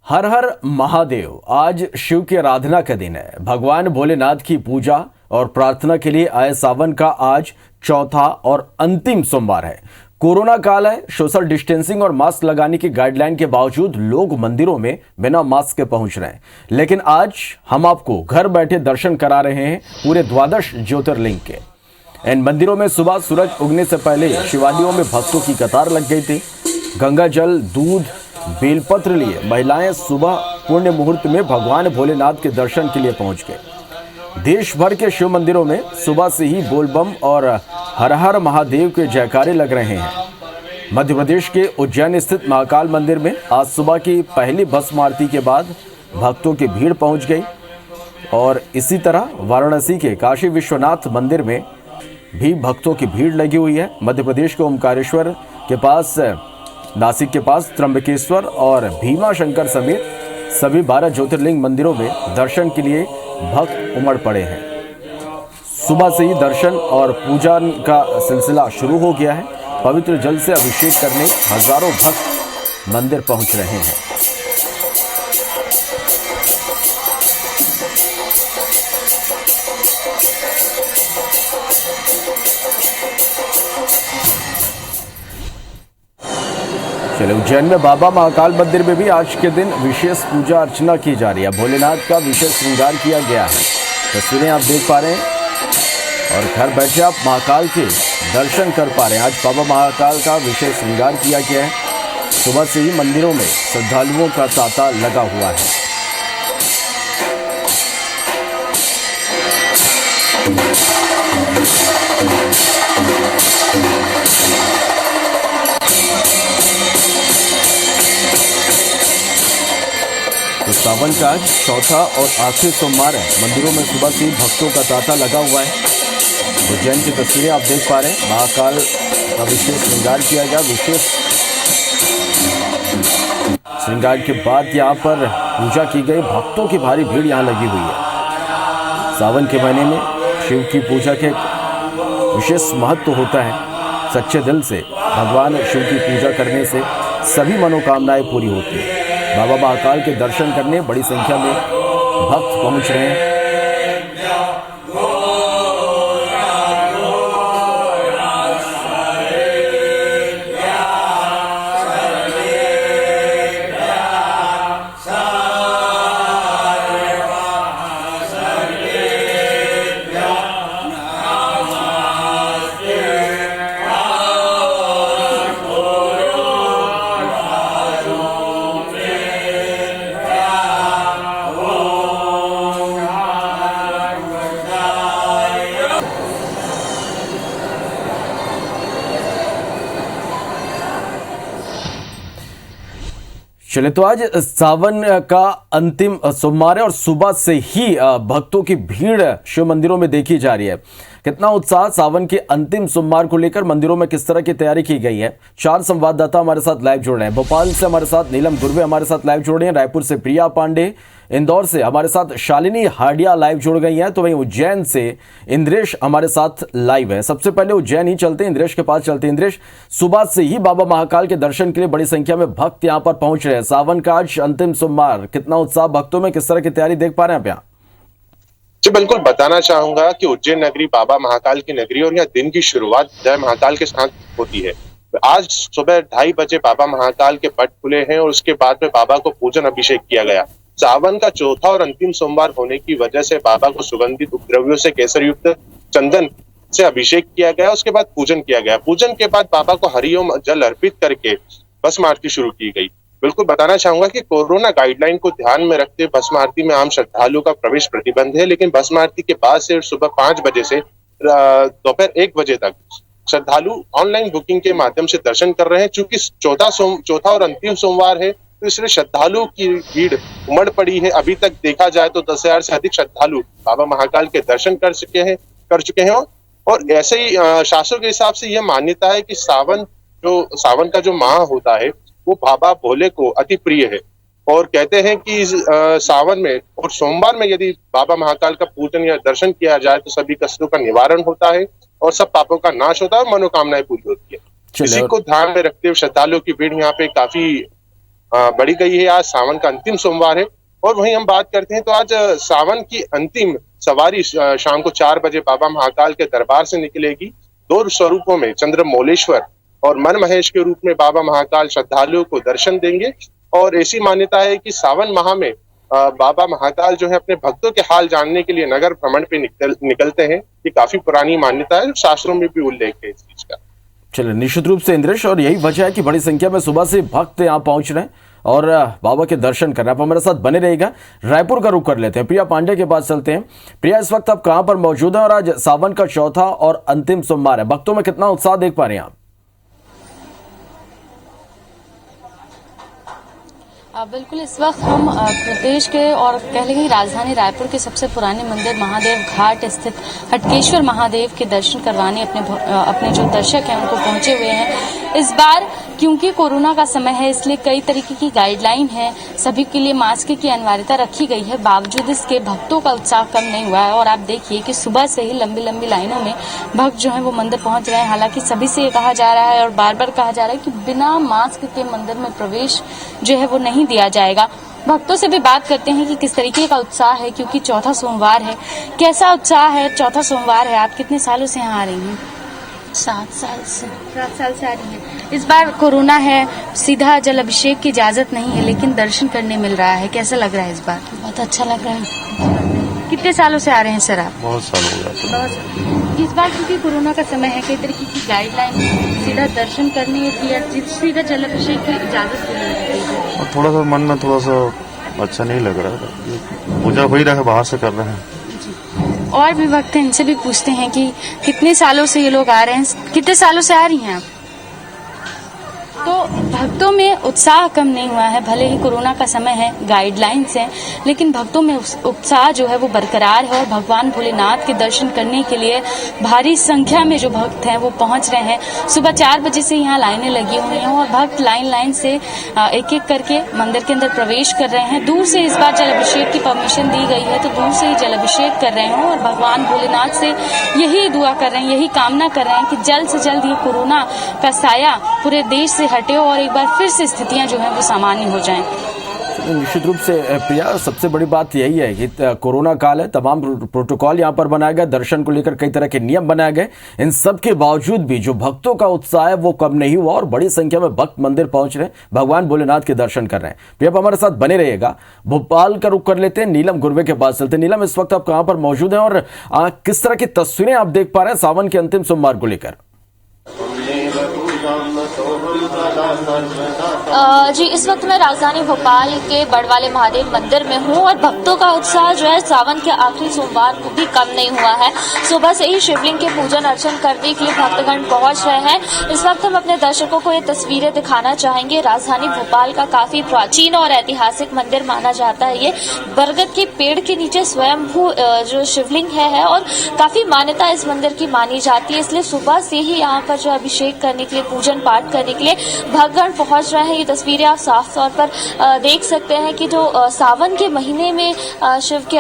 हर हर महादेव। आज शिव की आराधना का दिन है। भगवान भोलेनाथ की पूजा और प्रार्थना के लिए आए सावन का आज चौथा और अंतिम सोमवार है। कोरोना काल है, सोशल डिस्टेंसिंग और मास्क लगाने की गाइडलाइन के बावजूद लोग मंदिरों में बिना मास्क के पहुंच रहे हैं। लेकिन आज हम आपको घर बैठे दर्शन करा रहे हैं पूरे 12 ज्योतिर्लिंग के। इन मंदिरों में सुबह सूरज उगने से पहले शिवालयों में भक्तों की कतार लग गई थी। गंगा जल, दूध, बेलपत्र लिए महिलाएं सुबह पुण्य मुहूर्त में भगवान भोलेनाथ के दर्शन के लिए पहुंच गए। देश भर के शिव मंदिरों में सुबह से ही बोलबम और हर हर महादेव के जयकारे लग रहे हैं। मध्य प्रदेश के उज्जैन स्थित महाकाल मंदिर में आज सुबह की पहली भस्म आरती के बाद भक्तों की भीड़ पहुंच गई और इसी तरह वाराणसी के काशी विश्वनाथ मंदिर में भी भक्तों की भीड़ लगी हुई है। मध्य प्रदेश के ओमकारेश्वर के पास, नासिक के पास त्र्यंबकेश्वर और भीमा शंकर समेत सभी 12 ज्योतिर्लिंग मंदिरों में दर्शन के लिए भक्त उमड़ पड़े हैं। सुबह से ही दर्शन और पूजा का सिलसिला शुरू हो गया है। पवित्र जल से अभिषेक करने हजारों भक्त मंदिर पहुंच रहे हैं। चले उज्जैन में बाबा महाकाल मंदिर में भी आज के दिन विशेष पूजा अर्चना की जा रही है। भोलेनाथ का विशेष श्रृंगार किया गया है। तस्वीरें आप देख पा रहे हैं और घर बैठे आप महाकाल के दर्शन कर पा रहे हैं। आज बाबा महाकाल का विशेष श्रृंगार किया गया है। सुबह से ही मंदिरों में श्रद्धालुओं का तांता लगा हुआ है। तो सावन का आज चौथा और आखिरी सोमवार है। मंदिरों में सुबह से ही भक्तों का तांता लगा हुआ है। उज्जैन की तस्वीरें आप देख पा रहे हैं। महाकाल का विशेष श्रृंगार किया गया। विशेष श्रृंगार के बाद यहाँ पर पूजा की गई। भक्तों की भारी भीड़ यहाँ लगी हुई है। सावन के महीने में शिव की पूजा के विशेष महत्व होता है। सच्चे दिल से भगवान शिव की पूजा करने से सभी मनोकामनाएं पूरी होती हैं। बाबा महाकाल के दर्शन करने बड़ी संख्या में भक्त पहुंच रहे हैं। चले तो आज सावन का अंतिम सोमवार है और सुबह से ही भक्तों की भीड़ शिव मंदिरों में देखी जा रही है। कितना उत्साह सावन के अंतिम सोमवार को लेकर मंदिरों में किस तरह की तैयारी की गई है। 4 संवाददाता हमारे साथ लाइव जुड़ रहे हैं। भोपाल से हमारे साथ नीलम दुर्वे हमारे साथ लाइव जुड़ रहे हैं। रायपुर से प्रिया पांडे, इंदौर से हमारे साथ शालिनी हाडिया लाइव जुड़ गई हैं। तो वहीं उज्जैन से इंद्रेश हमारे साथ लाइव है। सबसे पहले उज्जैन ही चलते हैं, इंद्रेश के पास चलते हैं। इंद्रेश, सुबह से ही बाबा महाकाल के दर्शन के लिए बड़ी संख्या में भक्त यहाँ पर पहुंच रहे हैं। सावन का आज अंतिम सोमवार, कितना उत्साह भक्तों में, किस तरह की तैयारी देख पा रहे हैं आप यहाँ? जी बिल्कुल, बताना चाहूंगा कि उज्जैन नगरी बाबा महाकाल की नगरी और यहाँ दिन की शुरुआत जय महाकाल के साथ होती है। आज सुबह 2:30 बजे बाबा महाकाल के पट खुले हैं और उसके बाद में बाबा को पूजन अभिषेक किया गया। सावन का चौथा और अंतिम सोमवार होने की वजह से बाबा को सुगंधित उपद्रव्यों से केसर युक्त चंदन से अभिषेक किया गया। उसके बाद पूजन किया गया। पूजन के बाद बाबा को हरिओम जल अर्पित करके भस्म आरती शुरू की गई। बिल्कुल बताना चाहूंगा कि कोरोना गाइडलाइन को ध्यान में रखते भस्म आरती में आम श्रद्धालुओं का प्रवेश प्रतिबंध है, लेकिन भस्म आरती के बाद से सुबह 5 बजे से दोपहर 1 बजे तक श्रद्धालु ऑनलाइन बुकिंग के माध्यम से दर्शन कर रहे हैं। चूंकि चौथा और अंतिम सोमवार है, तो इसलिए श्रद्धालुओं की भीड़ उमड़ पड़ी है। अभी तक देखा जाए तो 10,000 से अधिक श्रद्धालु बाबा महाकाल के दर्शन कर चुके हैं। और ऐसे ही शास्त्रों के हिसाब से यह मान्यता है कि सावन का जो माह होता है वो बाबा भोले को अति प्रिय है। और कहते हैं कि सावन में और सोमवार में यदि बाबा महाकाल का पूजन या दर्शन किया जाए तो सभी कष्टों का निवारण होता है और सब पापों का नाश होता है और मनोकामनाएं पूरी होती है। इसी को ध्यान में रखते हुए श्रद्धालुओं की भीड़ यहाँ पे काफी बढ़ी गई है। आज सावन का अंतिम सोमवार है और वहीं हम बात करते हैं तो आज सावन की अंतिम सवारी शाम को 4 बजे बाबा महाकाल के दरबार से निकलेगी। 2 स्वरूपों में चंद्रमौलेश्वर और मन महेश के रूप में बाबा महाकाल श्रद्धालुओं को दर्शन देंगे। और ऐसी मान्यता है कि सावन माह में बाबा महाकाल जो है अपने भक्तों के हाल जानने के लिए नगर भ्रमण पे निकलते हैं। ये काफी पुरानी मान्यता है, शास्त्रों में भी उल्लेख है इस चीज का। चलिए, निश्चित रूप से इंद्रेश, और यही वजह है कि बड़ी संख्या में सुबह से भक्त यहाँ पहुंच रहे हैं और बाबा के दर्शन कर रहे हैं। आप हमारे साथ बने रहिएगा। रायपुर का रुख कर लेते हैं, प्रिया पांडे के पास चलते हैं। प्रिया, इस वक्त आप कहां पर मौजूद हैं और आज सावन का चौथा और अंतिम सोमवार है, भक्तों में कितना उत्साह देख पा रहे हैं आप? बिल्कुल, इस वक्त हम प्रदेश के और कह लेंगे राजधानी रायपुर के सबसे पुराने मंदिर महादेव घाट स्थित हटकेश्वर महादेव के दर्शन करवाने अपने जो दर्शक हैं उनको पहुंचे हुए हैं। इस बार क्योंकि कोरोना का समय है इसलिए कई तरीके की गाइडलाइन है, सभी के लिए मास्क की अनिवार्यता रखी गई है। बावजूद इसके भक्तों का उत्साह कम नहीं हुआ है और आप देखिए कि सुबह से ही लंबी लंबी लाइनों में भक्त जो है वो मंदिर पहुंच रहे हैं। हालांकि सभी से ये कहा जा रहा है और बार बार कहा जा रहा है कि बिना मास्क के मंदिर में प्रवेश जो है वो नहीं दिया जाएगा। भक्तों से भी बात करते हैं कि किस तरीके का उत्साह है, क्योंकि चौथा सोमवार है। कैसा उत्साह है? चौथा सोमवार है, आप कितने सालों से यहाँ आ रही हैं? 7 साल से। 7 साल से आ रही हैं। इस बार कोरोना है, सीधा जल अभिषेक की इजाजत नहीं है, लेकिन दर्शन करने मिल रहा है। कैसा लग रहा है इस बार? बहुत अच्छा लग रहा है। कितने सालों से आ रहे हैं सर आप? बहुत साल हो गया। इस बार क्योंकि कोरोना का समय है, कई तरीके की गाइडलाइन, सीधा दर्शन करने या सीधा जल अभिषेक की इजाजत नहीं है। और थोड़ा सा मन में थोड़ा सा अच्छा नहीं लग रहा है। पूजा हो ही रहा है, बाहर से कर रहे हैं। और भी वक्त है, इनसे भी पूछते हैं कि कितने सालों से ये लोग आ रहे हैं, कितने सालों से आ रही हैं आप? तो भक्तों में उत्साह कम नहीं हुआ है। भले ही कोरोना का समय है, गाइडलाइंस हैं, लेकिन भक्तों में उत्साह जो है वो बरकरार है और भगवान भोलेनाथ के दर्शन करने के लिए भारी संख्या में जो भक्त हैं वो पहुंच रहे हैं। सुबह 4 बजे से यहाँ लाइनें लगी हुई हैं और भक्त लाइन से एक एक करके मंदिर के अंदर प्रवेश कर रहे हैं। दूर से इस बार जल अभिषेक की परमिशन दी गई है तो दूर से ही जल अभिषेक कर रहे हैं और भगवान भोलेनाथ से यही दुआ कर रहे हैं, यही कामना कर रहे हैं कि जल्द से जल्द ये कोरोना का साया पूरे देश से हटे और एक बार फिर से स्थितियां जो हैं वो सामान्य हो जाएं। निश्चित रूप से प्रिया, सबसे बड़ी बात यही है कि कोरोना काल है, तमाम प्रोटोकॉल यहाँ पर बनाए गए, दर्शन को लेकर कई तरह के नियम बनाए गए। इन सब के बावजूद भी जो भक्तों का उत्साह है वो कम नहीं हुआ और बड़ी संख्या में भक्त मंदिर पहुंच रहे हैं, भगवान भोलेनाथ के दर्शन कर रहे हैं। प्रिया, आप हमारे साथ बने रहिएगा। भोपाल का रुख कर लेते हैं, नीलम गुरवे के पास चलते हैं। नीलम, इस वक्त आप कहाँ पर मौजूद हैं और किस तरह की तस्वीरें आप देख पा रहे हैं सावन के अंतिम सोमवार को लेकर? जी, इस वक्त मैं राजधानी भोपाल के बड़वाले महादेव मंदिर में हूँ और भक्तों का उत्साह जो है सावन के आखिरी सोमवार को भी कम नहीं हुआ है। सुबह से ही शिवलिंग के पूजन अर्चन करने के लिए भक्तगण पहुंच रहे हैं। इस वक्त हम अपने दर्शकों को ये तस्वीरें दिखाना चाहेंगे। राजधानी भोपाल का काफी प्राचीन और ऐतिहासिक मंदिर माना जाता है। ये बरगद के पेड़ के नीचे स्वयंभू जो शिवलिंग है और काफी मान्यता इस मंदिर की मानी जाती है, इसलिए सुबह से ही यहाँ पर जो अभिषेक करने के लिए, पूजन पाठ करने के लिए भक्तगण पहुंच रहे हैं। ये तस्वीरें आप साफ तौर पर देख सकते हैं कि जो सावन के महीने में शिव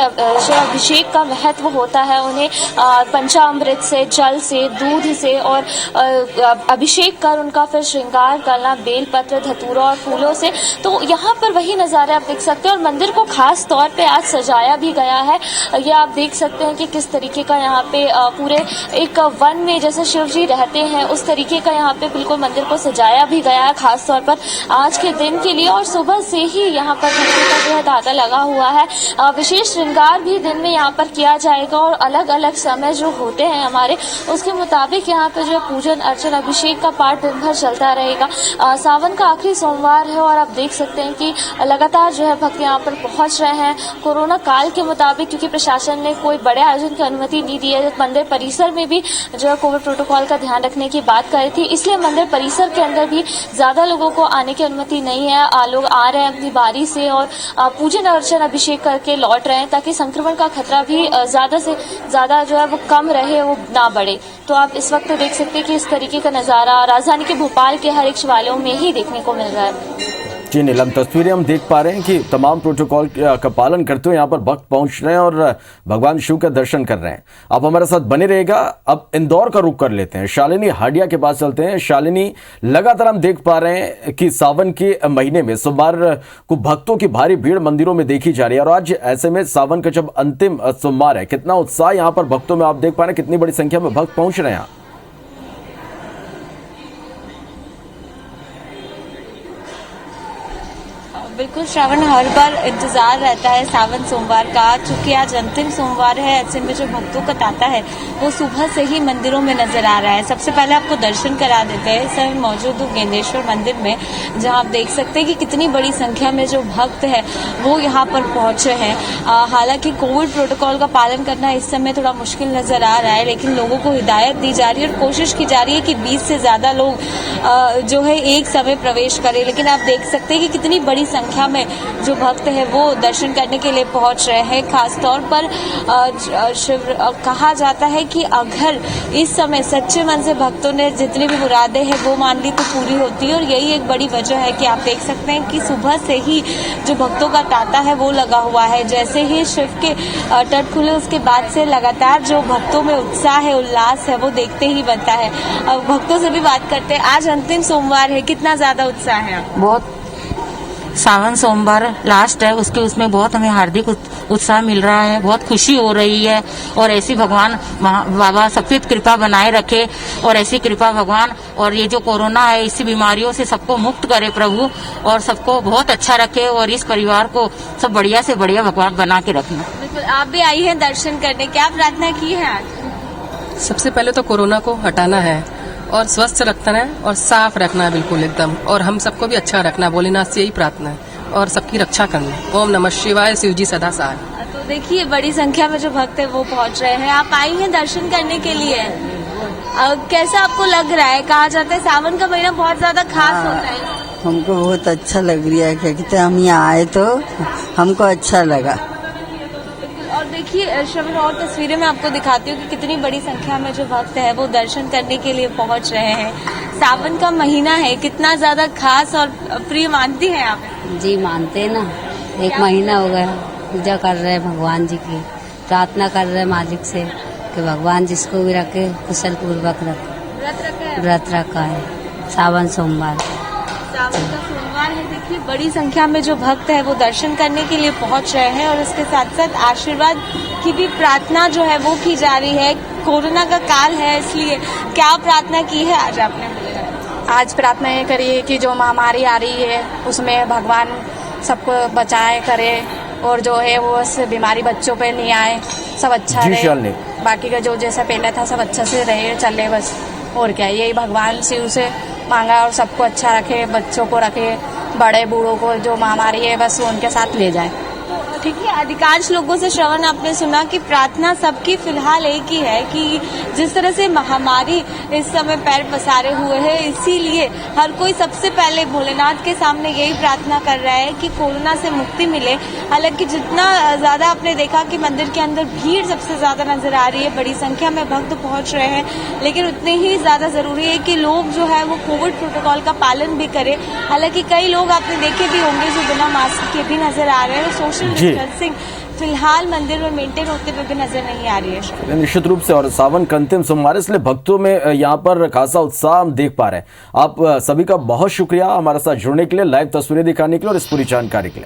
अभिषेक का महत्व होता है, उन्हें पंचामृत से, जल से, दूध से और अभिषेक कर उनका फिर श्रृंगार करना बेलपत्र, धतूरा और फूलों से। तो यहाँ पर वही नजारे आप देख सकते हैं और मंदिर को खास तौर पे आज सजाया भी गया है। ये आप देख सकते हैं कि किस तरीके का यहाँ पे पूरे एक वन में जैसे शिव जी रहते हैं उस तरीके का यहाँ पे बिल्कुल मंदिर को सजाया भी गया है खास तौर पर आज के दिन के लिए। और सुबह से ही यहाँ पर भक्तों का जो है तांता लगा हुआ है। विशेष श्रृंगार भी दिन में यहाँ पर किया जाएगा और अलग अलग समय जो होते हैं हमारे उसके मुताबिक यहाँ पर जो पूजन अर्चन अभिषेक का पाठ दिन भर चलता रहेगा। सावन का आखिरी सोमवार है और आप देख सकते हैं कि लगातार जो है भक्त यहाँ पर पहुंच रहे हैं। कोरोना काल के मुताबिक क्योंकि प्रशासन ने कोई बड़े आयोजन की अनुमति नहीं दी है, मंदिर परिसर में भी जो है कोविड प्रोटोकॉल का ध्यान रखने की बात करी थी, इसलिए मंदिर परिसर के अंदर भी ज्यादा लोगों को आने की अनुमति नहीं है। लोग आ रहे हैं अपनी बारी से और पूजन अर्चन अभिषेक करके लौट रहे हैं ताकि संक्रमण का खतरा भी ज्यादा से ज्यादा जो है वो कम रहे, वो ना बढ़े। तो आप इस वक्त देख सकते हैं कि इस तरीके का नजारा राजधानी के भोपाल के हर एक शिवालयों में ही देखने को मिल रहा है। जी नीलम, तस्वीरें हम देख पा रहे हैं कि तमाम प्रोटोकॉल का पालन करते हुए यहाँ पर भक्त पहुंच रहे हैं और भगवान शिव का दर्शन कर रहे हैं। आप हमारे साथ बने रहेगा। अब इंदौर का रुख कर लेते हैं, शालिनी हाडिया के पास चलते हैं। शालिनी, लगातार हम देख पा रहे हैं कि सावन के महीने में सोमवार को भक्तों की भारी भीड़ मंदिरों में देखी जा रही है और आज ऐसे में सावन का जब अंतिम सोमवार है, कितना उत्साह यहाँ पर भक्तों में आप देख पा रहे हैं, कितनी बड़ी संख्या में भक्त पहुंच रहे हैं। बिल्कुल श्रावण, हर बार इंतजार रहता है सावन सोमवार का। चूंकि आज अंतिम सोमवार है, ऐसे में जो भक्तों का तांता है वो सुबह से ही मंदिरों में नजर आ रहा है। सबसे पहले आपको दर्शन करा देते हैं। सर मौजूद हूँ गेंदेश्वर मंदिर में, जहां आप देख सकते हैं कि कितनी बड़ी संख्या में जो भक्त है वो यहाँ पर पहुंचे हैं। हालांकि कोविड प्रोटोकॉल का पालन करना इस समय थोड़ा मुश्किल नजर आ रहा है, लेकिन लोगों को हिदायत दी जा रही है और कोशिश की जा रही है कि 20 से ज्यादा लोग जो है एक समय प्रवेश करें। लेकिन आप देख सकते हैं कि कितनी बड़ी संख्या में जो भक्त है वो दर्शन करने के लिए पहुंच रहे हैं। खासतौर पर कहा जाता है कि अगर इस समय सच्चे मन से भक्तों ने जितनी भी मुरादें हैं वो मान ली तो पूरी होती है। और यही एक बड़ी वजह है कि आप देख सकते हैं कि सुबह से ही जो भक्तों का तांता है वो लगा हुआ है। जैसे ही शिव के तट खुले उसके बाद से लगातार जो भक्तों में उत्साह है, उल्लास है, वो देखते ही बनता है। अब भक्तों से भी बात करते हैं। आज अंतिम सोमवार है, कितना ज्यादा उत्साह है? बहुत, सावन सोमवार लास्ट है, उसमें बहुत हमें हार्दिक उत्साह मिल रहा है, बहुत खुशी हो रही है। और ऐसी भगवान बाबा सफेद कृपा बनाए रखे और ऐसी कृपा भगवान, और ये जो कोरोना है इसी बीमारियों से सबको मुक्त करे प्रभु, और सबको बहुत अच्छा रखे और इस परिवार को सब बढ़िया से बढ़िया भगवान बना के रखना। बिल्कुल, आप भी आई हैं दर्शन करने, क्या प्रार्थना की है आज? सबसे पहले तो कोरोना को हटाना है और स्वस्थ रखना है और साफ रखना है बिल्कुल एकदम, और हम सबको भी अच्छा रखना है। भोलेनाथ से यही प्रार्थना है और सबकी रक्षा करना है। ओम नमः शिवाय, शिव जी सदा सहाय। तो देखिए बड़ी संख्या में जो भक्त है वो पहुंच रहे हैं। आप आई हैं दर्शन करने के लिए, कैसा आपको लग रहा है? कहा जाता है सावन का महीना बहुत ज्यादा खास होता है। हमको बहुत अच्छा लग रहा है, क्या कहते हैं, हम यहाँ आए तो हमको अच्छा लगा। और देखिए श्रवण, और तस्वीरें मैं आपको दिखाती हूँ कि कितनी बड़ी संख्या में जो भक्त है वो दर्शन करने के लिए पहुंच रहे हैं। सावन का महीना है, कितना ज्यादा खास और प्रिय मानती हैं आप? जी मानते हैं ना, एक महीना हो गया पूजा कर रहे हैं भगवान जी की, प्रार्थना कर रहे हैं मालिक से कि भगवान जिसको भी रखे कुशल पूर्वक रखे। व्रत रखा है सावन सोमवार। सावन का सोमवार है। देखिए बड़ी संख्या में जो भक्त है वो दर्शन करने के लिए पहुंच रहे हैं और इसके साथ साथ आशीर्वाद की भी प्रार्थना जो है वो की जा रही है। कोरोना का काल है, इसलिए क्या प्रार्थना की है आज आपने? आज प्रार्थना ये करिए कि जो महामारी आ रही है उसमें भगवान सबको बचाए करे, और जो है वो बीमारी बच्चों पे नहीं आए, सब अच्छा रहे। बाकी का जो जैसा पहले था सब अच्छा से रहे, चले बस। और क्या, यही भगवान शिव से मांगा और सबको अच्छा रखे, बच्चों को रखे, बड़े बूढ़ों को जो महामारी है बस वो उनके साथ ले जाए। ठीक है, अधिकांश लोगों से श्रवण आपने सुना कि प्रार्थना सबकी फिलहाल एक ही है कि जिस तरह से महामारी इस समय पैर पसारे हुए है, इसीलिए हर कोई सबसे पहले भोलेनाथ के सामने यही प्रार्थना कर रहा है कि कोरोना से मुक्ति मिले। हालांकि जितना ज्यादा आपने देखा कि मंदिर के अंदर भीड़ सबसे ज्यादा नजर आ रही है, बड़ी संख्या में भक्त पहुंच रहे हैं, लेकिन उतने ही ज्यादा जरूरी है कि लोग जो है वो कोविड प्रोटोकॉल का पालन भी करें। हालांकि कई लोग आपने देखे भी होंगे जो बिना मास्क के भी नजर आ रहे हैं। सोशल डिस्टेंसिंग फिलहाल मंदिर में मेंटेन होते हुए भी नजर नहीं आ रही है निश्चित रूप से। और सावन का अंतिम सोमवार, इसलिए भक्तों में यहाँ पर खासा उत्साह हम देख पा रहे हैं। आप सभी का बहुत शुक्रिया हमारे साथ जुड़ने के लिए, लाइव तस्वीरें दिखाने के लिए और इस पूरी जानकारी के लिए।